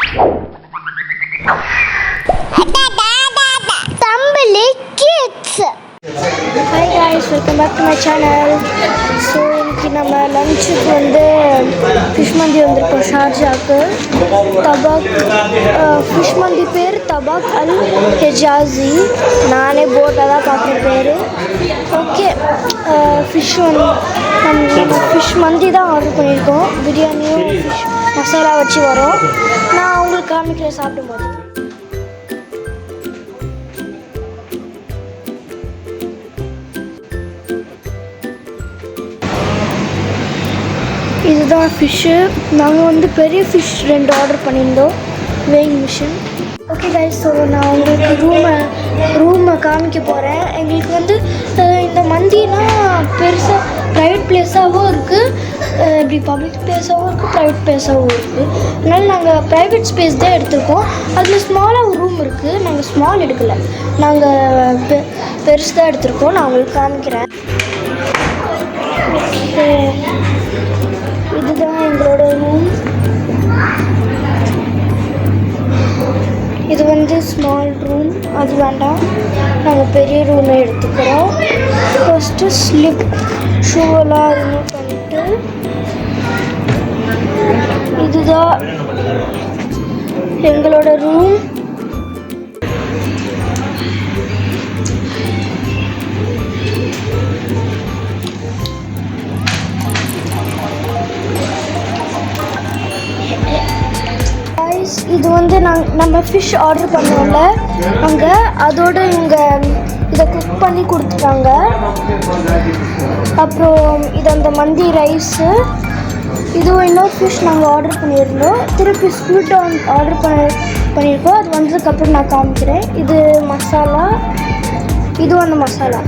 Hi guys, welcome back to my channel. So இன்னைக்கு நம்ம லஞ்சுக்கு வந்து ஃபிஷ் மந்தி வந்திருக்கோம் ஷார்ஜாவுக்கு. தபாக் ஃபிஷ் மந்தி பேர் தபாக் அல் ஹெஜாசி. நானே போர்டில் தான் பார்க்குற பேர். ஓகே, நம்ம ஃபிஷ் மந்தி தான் ஆர்டர் பண்ணியிருக்கோம். பிரியாணியும் ஃபிஷ் மசாலா வச்சு வரும். நான் உங்களுக்கு காமிக்கிறேன் சாப்பிடும்போது. இதுதான் ஃபிஷ்ஷு. நாங்கள் வந்து பெரிய ஃபிஷ் 2 ஆர்டர் பண்ணியிருந்தோம், weighing machine. Okay guys, so நான் உங்களுக்கு ரூமை காமிக்க போகிறேன். எங்களுக்கு வந்து இந்த மந்தினா பெருசாக ப்ரைவேட் பிளேஸாகவும் இருக்குது, இப்படி பப்ளிக் பிளேஸாகவும் இருக்குது, ப்ரைவேட் பிளேஸாகவும் இருக்குது. அதனால் நாங்கள் ப்ரைவேட் ஸ்பேஸ் தான் எடுத்திருக்கோம். அதில் ஸ்மாலாக ஒரு ரூம் இருக்குது. நாங்கள் ஸ்மால் எடுக்கலை, நாங்கள் பெருசு தான் எடுத்திருக்கோம். நான் உங்களுக்கு காமிக்கிறேன். ஓகே, இதுதான் எங்களோட ரூம். இது வந்து ஸ்மால் ரூம், அது வேண்டாம், நாங்கள் பெரிய ரூமை எடுத்துக்கிறோம். ஃபஸ்ட்டு ஸ்லிப் ஷூவெல்லாம் ரிமூவ் பண்ணிட்டு, இதுதான் எங்களோட ரூம். இது வந்து நம்ம ஃபிஷ் ஆர்டர் பண்ணோம்ல, அங்கே அதோட இவங்க இதை குக் பண்ணி கொடுத்துட்டாங்க. அப்புறம் இது அந்த மந்தி ரைஸு. இதுவும் இன்னொரு ஃபிஷ் நாங்கள் ஆர்டர் பண்ணியிருந்தோம். திருப்பி ஸ்குவிட் ஆர்டர் பண்ணியிருக்கோம். அது வந்ததுக்கப்புறம் நான் காமிக்கிறேன். இது மசாலா, இதுவும் அந்த மசாலா.